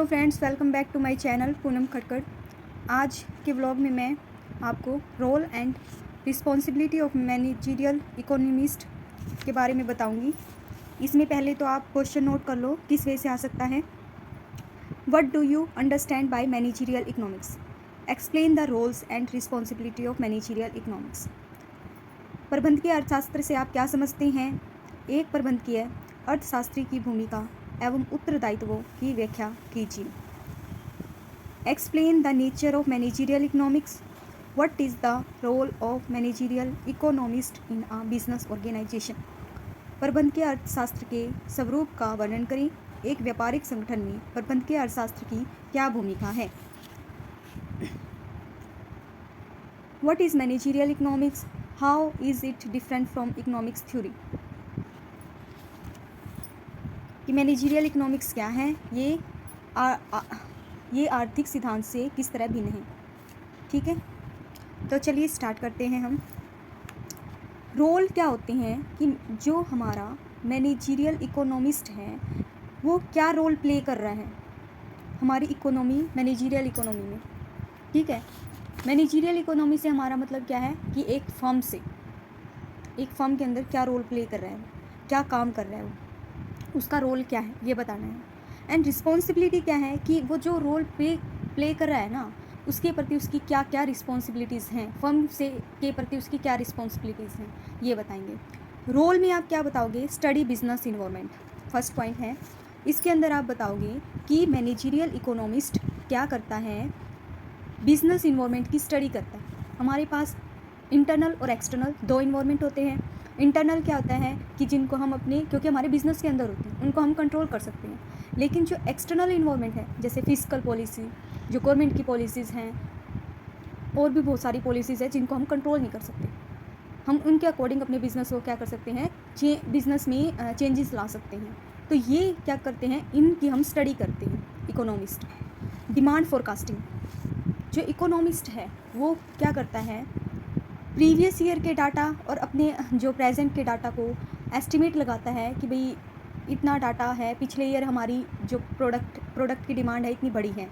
Friends, welcome back to my channel Poonam Khatkhat. आज के vlog में मैं आपको role and responsibility of managerial economist के बारे में बताऊंगी। इसमें पहले तो आप क्वेश्चन नोट कर लो किस वे से आ सकता है। What do you understand by managerial economics? Explain the roles and responsibility of managerial economics. प्रबंधकीय अर्थशास्त्र से आप क्या समझते हैं? एक प्रबंधकीय अर्थशास्त्री की भूमिका एवं उत्तरदायित्वों की व्याख्या कीजिए। Explain the nature of managerial economics. What is the role of managerial economist in a business organisation? प्रबंधकीय अर्थशास्त्र के स्वरूप का वर्णन करें। एक व्यापारिक संगठन में प्रबंधकीय अर्थशास्त्र की क्या भूमिका है? What is managerial economics? How is it different from economics theory? कि मैनेजरियल इकोनॉमिक्स क्या है, ये आर्थिक सिद्धांत से किस तरह भिन्न है। ठीक है, तो चलिए स्टार्ट करते हैं हम। रोल क्या होते हैं कि जो हमारा मैनेजरियल इकोनॉमिस्ट है वो क्या रोल प्ले कर रहा है हमारी इकोनॉमी, मैनेजरियल इकोनॉमी में। ठीक है, मैनेजरियल इकोनॉमी से हमारा मतलब क्या है कि एक फर्म के अंदर क्या रोल प्ले कर रहा है, क्या काम कर रहा है, वो उसका रोल क्या है ये बताना है। एंड रिस्पॉन्सिबिलिटी क्या है कि वो जो रोल प्ले कर रहा है ना, उसके प्रति उसकी क्या क्या रिस्पॉन्सिबिलिटीज़ हैं, फर्म से के प्रति उसकी क्या रिस्पॉन्सिबिलिटीज़ हैं ये बताएंगे। रोल में आप क्या बताओगे? Study business environment first point है। इसके अंदर आप बताओगे कि मैनेजरियल इकोनॉमिस्ट क्या करता है, बिजनेस इन्वायरमेंट की स्टडी करता है। हमारे पास इंटरनल और एक्सटर्नल दो इन्वायरमेंट होते हैं। इंटरनल क्या होता है कि जिनको हम अपने, क्योंकि हमारे बिजनेस के अंदर होते हैं, उनको हम कंट्रोल कर सकते हैं। लेकिन जो एक्सटर्नल इन्वायरमेंट है, जैसे फिजिकल पॉलिसी, जो गवर्नमेंट की पॉलिसीज़ हैं, और भी बहुत सारी पॉलिसीज़ हैं जिनको हम कंट्रोल नहीं कर सकते। हम उनके अकॉर्डिंग अपने बिज़नेस को क्या कर सकते हैं, बिज़नेस में चेंजेस ला सकते हैं। तो ये क्या करते हैं, इनकी हम स्टडी करते हैं इकोनॉमिस्ट। डिमांड फोरकास्टिंग, जो इकोनॉमिस्ट है वो क्या करता है, प्रीवियस ईयर के डाटा और अपने जो प्रेजेंट के डाटा को एस्टिमेट लगाता है कि भाई इतना डाटा है, पिछले ईयर हमारी जो प्रोडक्ट की डिमांड है इतनी बड़ी है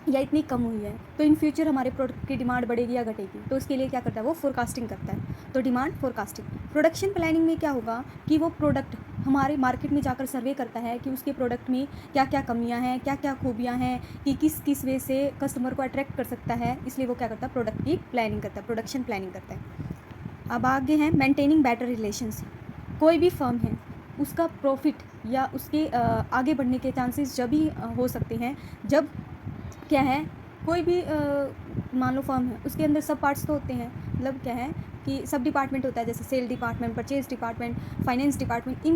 या इतनी कम हुई है, तो इन फ्यूचर हमारे प्रोडक्ट की डिमांड बढ़ेगी या घटेगी। तो उसके लिए क्या करता है, वो फोरकास्टिंग करता है। तो डिमांड फोरकास्टिंग। प्रोडक्शन प्लानिंग में क्या होगा कि वो प्रोडक्ट हमारे मार्केट में जाकर सर्वे करता है कि उसके प्रोडक्ट में क्या क्या कमियां हैं, क्या क्या खूबियां हैं, कि किस किस वे से कस्टमर को अट्रैक्ट कर सकता है। इसलिए वो क्या करता है, प्रोडक्ट की प्लानिंग करता है, प्रोडक्शन प्लानिंग करता है। अब आगे हैं मेंटेनिंग बेटर रिलेशंस। कोई भी फर्म है उसका प्रॉफिट या उसके आगे बढ़ने के चांसेस जब भी हो सकते हैं जब क्या है, कोई भी मान लो फर्म है, उसके अंदर सब पार्ट्स तो होते हैं, मतलब क्या है कि सब डिपार्टमेंट होता है, जैसे sale department, purchase department, finance department.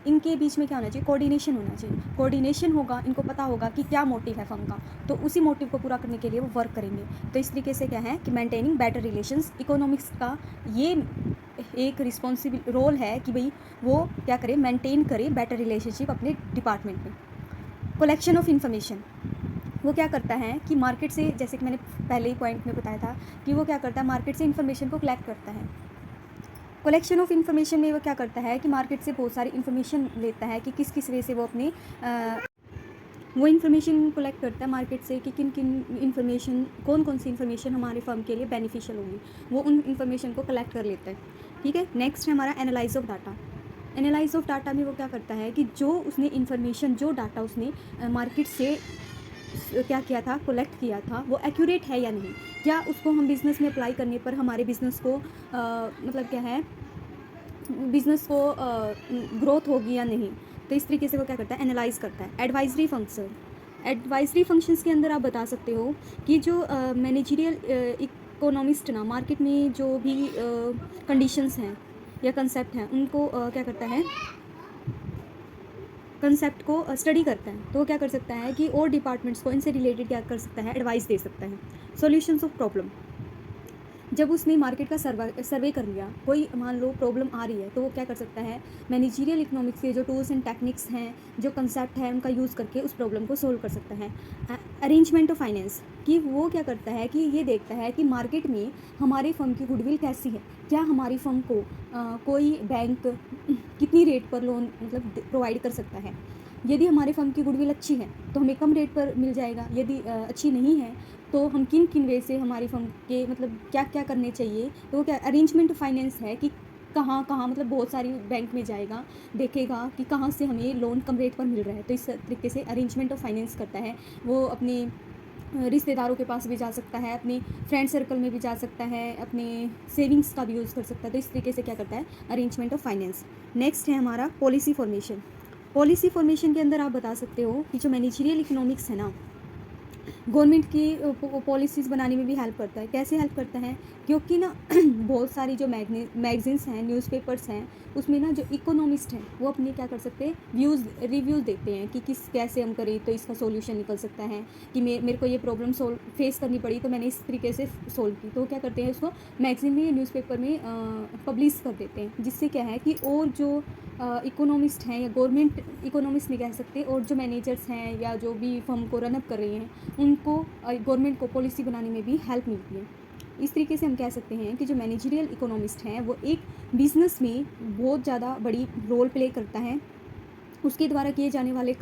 इनके बीच में क्या होना चाहिए, कोऑर्डिनेशन होना चाहिए। कोऑर्डिनेशन होगा, इनको पता होगा कि क्या मोटिव है फर्म का, तो उसी मोटिव को पूरा करने के लिए वो वर्क करेंगे। तो इस तरीके से क्या है कि मेंटेनिंग बेटर रिलेशंस, इकोनॉमिक्स का ये एक रिस्पॉन्सिबल रोल है कि भाई वो क्या करे, मेंटेन करे बेटर रिलेशनशिप अपने डिपार्टमेंट में। कलेक्शन ऑफ इन्फॉर्मेशन, वो क्या करता है कि मार्केट से, जैसे कि मैंने पहले ही पॉइंट में बताया था कि वो क्या करता है, मार्केट से इन्फॉर्मेशन को कलेक्ट करता है। कलेक्शन ऑफ इन्फॉर्मेशन में वो क्या करता है कि मार्केट से बहुत सारी इन्फॉर्मेशन लेता है कि किस किस वे से वो अपने वो इन्फॉर्मेशन कलेक्ट करता है मार्केट से कि किन किन इन्फॉर्मेशन, कौन कौन सी इन्फॉर्मेशन हमारे फर्म के लिए बेनिफिशियल होगी, वो उन इन्फॉर्मेशन को कलेक्ट कर लेता है। ठीक है, नेक्स्ट है हमारा analyse of data. Analyse of data में वो क्या करता है कि जो उसने इन्फॉर्मेशन, जो डाटा उसने मार्केट से क्या किया था, कलेक्ट किया था, वो एक्यूरेट है या नहीं, क्या उसको हम बिज़नेस में अप्लाई करने पर हमारे बिज़नेस को मतलब क्या है, बिज़नेस को ग्रोथ होगी या नहीं। तो इस तरीके से वो क्या करता है, एनालाइज करता है। एडवाइजरी फंक्शन, एडवाइजरी फंक्शंस के अंदर आप बता सकते हो कि जो मैनेजरियल इकोनॉमिस्ट ना, मार्केट में जो भी कंडीशंस हैं या कंसेप्ट हैं उनको क्या करता है, कंसेप्ट को स्टडी करता है। तो वो क्या कर सकता है कि और डिपार्टमेंट्स को इनसे रिलेटेड क्या कर सकता है, एडवाइस दे सकता है। सॉल्यूशंस ऑफ प्रॉब्लम, जब उसने मार्केट का सर्वे कर लिया, कोई मान लो प्रॉब्लम आ रही है, तो वो क्या कर सकता है, मैनेजरियल इकोनॉमिक्स के जो टूल्स एंड टेक्निक्स हैं, जो कंसेप्ट है, उनका यूज़ करके उस प्रॉब्लम को सोल्व कर सकता है। अरेंजमेंट ऑफ फाइनेंस, कि वो क्या करता है कि ये देखता है कि मार्केट में हमारी फर्म की गुडविल कैसी है, क्या हमारी फर्म को कोई बैंक कितनी रेट पर लोन मतलब प्रोवाइड कर सकता है, यदि हमारे फर्म की गुडविल अच्छी है तो हमें कम रेट पर मिल जाएगा, यदि अच्छी नहीं है तो हम किन किन वे से हमारी फर्म के मतलब क्या क्या करने चाहिए, तो वो क्या अरेंजमेंट फाइनेंस है कि कहाँ कहाँ मतलब बहुत सारी बैंक में जाएगा, देखेगा कि कहाँ से हमें लोन कम रेट पर मिल रहा है, तो इस तरीके से अरेंजमेंट ऑफ फाइनेंस करता है। वो अपने रिश्तेदारों के पास भी जा सकता है, अपने फ्रेंड सर्कल में भी जा सकता है, अपने सेविंग्स का भी यूज़ कर सकता है, तो इस तरीके से क्या करता है अरेंजमेंट ऑफ फाइनेंस। नेक्स्ट है हमारा पॉलिसी फॉर्मेशन। पॉलिसी फॉर्मेशन के अंदर आप बता सकते हो कि जो मैनेजरियल इकोनॉमिक्स है ना, गवर्नमेंट की पॉलिसीज़ बनाने में भी हेल्प करता है। कैसे हेल्प करता है, क्योंकि ना बहुत सारी जो मैगजीन्स हैं, न्यूज़पेपर्स हैं, उसमें ना जो इकोनॉमिस्ट हैं वो अपने क्या कर सकते हैं रिव्यूज़ देते हैं कि किस कैसे हम करें तो इसका सॉल्यूशन निकल सकता है, कि मेरे को ये प्रॉब्लम फेस करनी पड़ी तो मैंने इस तरीके से सोल्व की, तो क्या करते हैं उसको मैगजीन में या न्यूज़पेपर में पब्लिश कर देते हैं, जिससे क्या है कि और जो इकोनॉमिस्ट हैं या गवर्नमेंट इकोनॉमिस्ट नहीं कह सकते, और जो मैनेजर्स हैं या जो भी फर्म को रनअप कर रहे हैं उनको गवर्नमेंट को पॉलिसी बनाने में भी हेल्प मिलती है। इस तरीके से हम कह सकते हैं कि जो मैनेजरियल इकोनॉमिस्ट हैं वो एक बिजनेस में बहुत ज़्यादा बड़ी रोल प्ले करता है। उसके द्वारा किए जाने वाले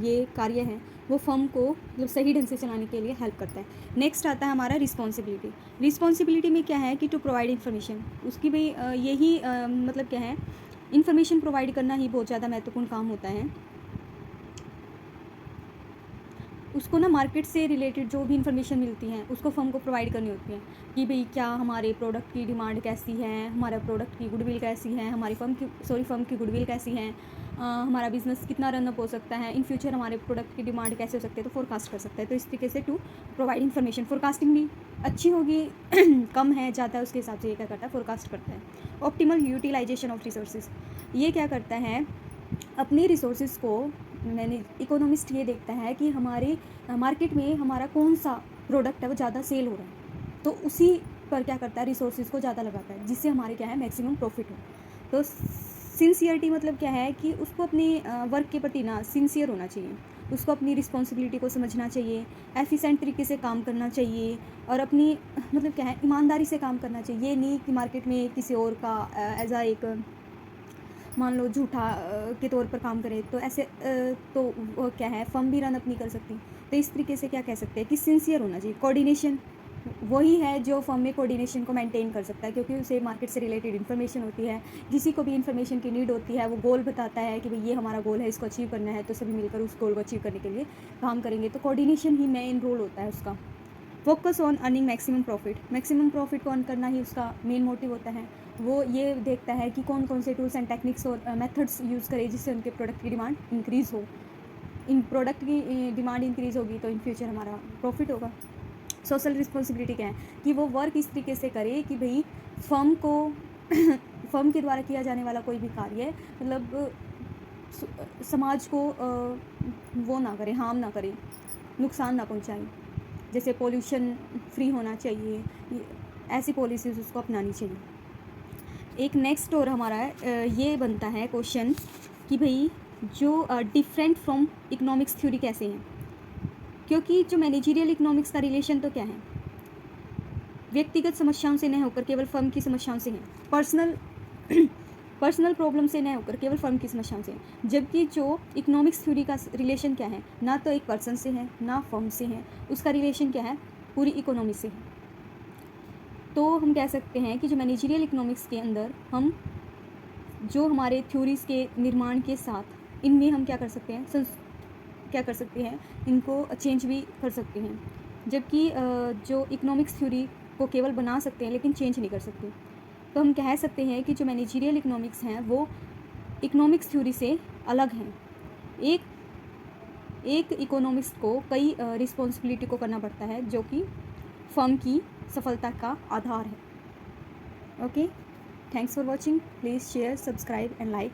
ये कार्य हैं वो फर्म को मतलब सही ढंग से चलाने के लिए हेल्प करता है। नेक्स्ट आता है हमारा रिस्पॉन्सिबिलिटी। रिस्पॉन्सिबिलिटी में क्या है कि टू प्रोवाइड इन्फॉर्मेशन, उसकी भी यही मतलब क्या है, इन्फॉर्मेशन प्रोवाइड करना ही बहुत ज़्यादा महत्वपूर्ण काम होता है। उसको ना मार्केट से रिलेटेड जो भी इन्फॉर्मेशन मिलती हैं उसको फर्म को प्रोवाइड करनी होती है कि भाई क्या हमारे प्रोडक्ट की डिमांड कैसी है, हमारा प्रोडक्ट की गुडविल कैसी है, हमारी फर्म की गुडविल कैसी है, हमारा बिजनेस कितना रनअप हो सकता है, इन फ्यूचर हमारे प्रोडक्ट की डिमांड कैसे हो सकती है, तो फोरकास्ट कर सकता है। तो इस तरीके से टू प्रोवाइड इन्फॉर्मेशन, फोरकास्टिंग भी अच्छी होगी कम है ज़्यादा है उसके हिसाब से ये क्या करता है फोरकास्ट करता है। ऑप्टिमल यूटिलाइजेशन ऑफ रिसोर्सेज, ये क्या करता है अपनी रिसोर्सेज को, मैंने इकोनॉमिस्ट ये देखता है कि हमारे मार्केट में हमारा कौन सा प्रोडक्ट है वो ज़्यादा सेल हो रहा है, तो उसी पर क्या करता है रिसोर्सेज को ज़्यादा लगाता है, जिससे हमारे क्या है मैक्सिमम प्रॉफिट हो। तो सिंसियरिटी मतलब क्या है कि उसको अपने वर्क के प्रति ना सिंसियर होना चाहिए, उसको अपनी रिस्पॉन्सिबिलिटी को समझना चाहिए, एफिशिएंट तरीके से काम करना चाहिए, और अपनी मतलब क्या है ईमानदारी से काम करना चाहिए। ये नहीं कि मार्केट में किसी और का एज आ एक मान लो झूठा के तौर पर काम करे, तो ऐसे तो वो क्या है फर्म भी रन अप नहीं कर सकती। तो इस तरीके से क्या कह सकते हैं कि सिंसियर होना चाहिए। कोऑर्डिनेशन वही है जो फर्म में कोऑर्डिनेशन को मेंटेन कर सकता है, क्योंकि उसे मार्केट से रिलेटेड इन्फॉर्मेशन होती है, किसी को भी इन्फॉर्मेशन की नीड होती है, वो गोल बताता है कि भाई ये हमारा गोल है, इसको अचीव करना है, तो सभी मिलकर उस गोल को अचीव करने के लिए काम करेंगे। तो कोऑर्डिनेशन ही मेन रोल होता है उसका। Focus on earning maximum profit, maximum profit को अर्न करना ही उसका मेन मोटिव होता है। वो ये देखता है कि कौन कौन से टूल्स एंड टेक्निक्स और मेथड्स यूज़ करें जिससे उनके प्रोडक्ट की डिमांड इंक्रीज़ हो। इन प्रोडक्ट की डिमांड इंक्रीज़ होगी तो इन फ्यूचर हमारा प्रॉफिट होगा। सोशल रिस्पॉन्सिबिलिटी क्या है कि वो वर्क इस तरीके से करे कि भाई फर्म को फर्म के द्वारा किया जाने वाला कोई भी कार्य मतलब समाज को वो ना करे, हार्म ना करे, नुकसान ना पहुंचाए। जैसे पोल्यूशन फ्री होना चाहिए, ऐसी पॉलिसीज़ उसको अपनानी चाहिए। एक नेक्स्ट और हमारा ये बनता है क्वेश्चन कि भाई जो डिफरेंट फ्रॉम इकोनॉमिक्स थ्योरी कैसे हैं, क्योंकि जो मैनेजरियल इकोनॉमिक्स का रिलेशन तो क्या है, व्यक्तिगत समस्याओं से न होकर केवल फर्म की समस्याओं से है, पर्सनल प्रॉब्लम से न होकर केवल फर्म की समस्याओं से है। जबकि जो इकोनॉमिक्स थ्योरी का रिलेशन क्या है, ना तो एक पर्सन से है ना फर्म से है, उसका रिलेशन क्या है पूरी इकोनॉमी से है। तो हम कह सकते हैं कि जो मैनेजरियल इकोनॉमिक्स के अंदर हम जो हमारे थ्योरीज़ के निर्माण के साथ इनमें हम क्या कर सकते हैं इनको चेंज भी कर सकते हैं। जबकि जो इकोनॉमिक्स थ्योरी को केवल बना सकते हैं लेकिन चेंज नहीं कर सकते। तो हम कह सकते हैं कि जो मैनेजरियल इकोनॉमिक्स हैं वो इकोनॉमिक्स थ्योरी से अलग हैं। एक इकोनॉमिक्स को कई रिस्पॉन्सिबिलिटी को करना पड़ता है जो कि फर्म की सफलता का आधार है। Okay, thanks for watching, please share, subscribe and like.